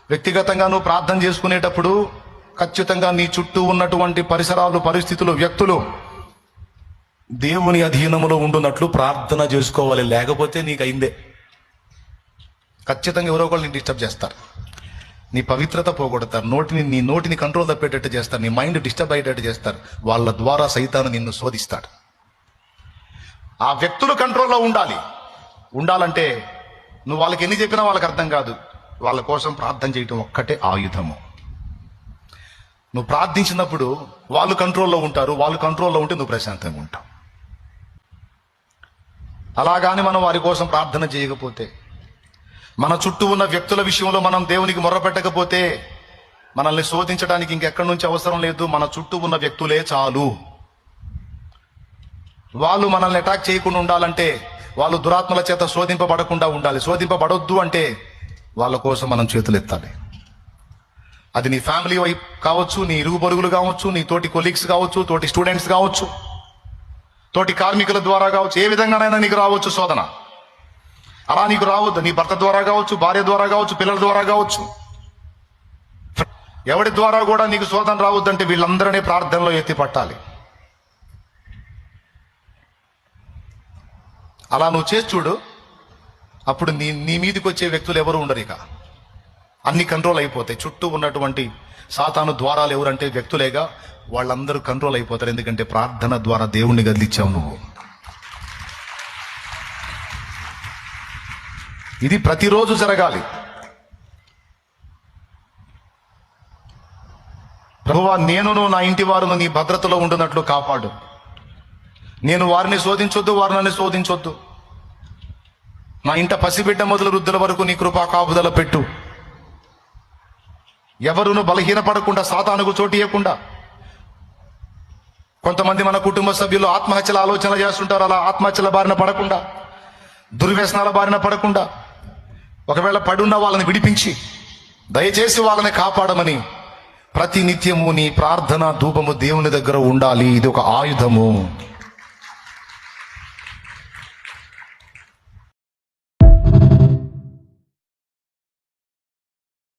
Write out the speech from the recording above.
వ్యక్తిగతంగా నువ్వు ప్రార్థన చేసుకునేటప్పుడు ఖచ్చితంగా నీ చుట్టూ ఉన్నటువంటి పరిసరాలు, పరిస్థితులు, వ్యక్తులు దేవుని అధీనములో ఉండున్నట్లు ప్రార్థన చేసుకోవాలి. లేకపోతే నీకు అయిందే. ఖచ్చితంగా ఎవరో ఒకళ్ళు నేను డిస్టర్బ్ చేస్తారు, నీ పవిత్రత పోగొడతారు, నీ నోటిని కంట్రోల్ తప్పేటట్టు చేస్తారు, నీ మైండ్ డిస్టర్బ్ అయ్యేటట్టు చేస్తారు. వాళ్ళ ద్వారా సైతాను నిన్ను శోధిస్తాడు. ఆ వ్యక్తులు కంట్రోల్లో ఉండాలంటే నువ్వు వాళ్ళకి ఎన్ని చెప్పినా వాళ్ళకి అర్థం కాదు. వాళ్ళ కోసం ప్రార్థన చేయటం ఒక్కటే ఆయుధము. నువ్వు ప్రార్థించినప్పుడు వాళ్ళు కంట్రోల్లో ఉంటారు, వాళ్ళు కంట్రోల్లో ఉంటే నువ్వు ప్రశాంతంగా ఉంటావు. అలాగాని మనం వారి కోసం ప్రార్థన చేయకపోతే, మన చుట్టూ ఉన్న వ్యక్తుల విషయంలో మనం దేవునికి మొర్రపెట్టకపోతే మనల్ని శోధించడానికి ఇంకెక్కడి నుంచి అవసరం లేదు. మన చుట్టూ ఉన్న వ్యక్తులే చాలు. వాళ్ళు మనల్ని అటాక్ చేయకుండా ఉండాలంటే, వాళ్ళు దురాత్మల చేత శోధింపబడకుండా ఉండాలి. శోధింపబడొద్దు అంటే వాళ్ళ కోసం మనం చేతులు ఎత్తాలి. అది నీ ఫ్యామిలీ వైపు కావచ్చు, నీ ఇరుగు పొరుగులు కావచ్చు, నీ తోటి కొలీగ్స్ కావచ్చు, తోటి స్టూడెంట్స్ కావచ్చు, తోటి కార్మికుల ద్వారా కావచ్చు, ఏ విధంగానైనా నీకు రావచ్చు శోధన. అలా నీకు రావద్దు. నీ భర్త ద్వారా కావచ్చు, భార్య ద్వారా కావచ్చు, పిల్లల ద్వారా కావచ్చు, ఎవరి ద్వారా కూడా నీకు శోధన రావద్దంటే వీళ్ళందరినీ ప్రార్థనలో ఎత్తి పట్టాలి. అలా నువ్వు చేసి చూడు. అప్పుడు నీ మీదకి వచ్చే వ్యక్తులు ఎవరు ఉండరు. ఇక అన్ని కంట్రోల్ అయిపోతాయి. చుట్టూ ఉన్నటువంటి సాతాను ద్వారాలు ఎవరంటే వ్యక్తులేగా, వాళ్ళందరూ కంట్రోల్ అయిపోతారు. ఎందుకంటే ప్రార్థన ద్వారా దేవుణ్ణి గదిలిచ్చావు నువ్వు. ఇది ప్రతిరోజు జరగాలి. ప్రభువా, నేనును నా ఇంటి వారును నీ భద్రతలో ఉండునట్లు కాపాడు. నేను వారిని శోధించొద్దు, వారు నన్ను శోధించొద్దు. నా ఇంట పసిబిడ్డ మొదలు వృద్ధుల వరకు నీ కృపా కాపుదల పెట్టు. ఎవరును బలహీనపడకుండా, సాతానుకు చోటు ఇవ్వకుండా. కొంతమంది మన కుటుంబ సభ్యులు ఆత్మహత్యల ఆలోచనలు చేస్తుంటారు. అలా ఆత్మహత్యల బారిన పడకుండా, దుర్వ్యసనాల బారిన పడకుండా, ఒకవేళ పడున్న వాళ్ళని విడిపించి దయచేసి వాళ్ళని కాపాడమని ప్రతి నిత్యము నీ ప్రార్థన ధూపము దేవుని దగ్గర ఉండాలి. ఇది ఒక ఆయుధము.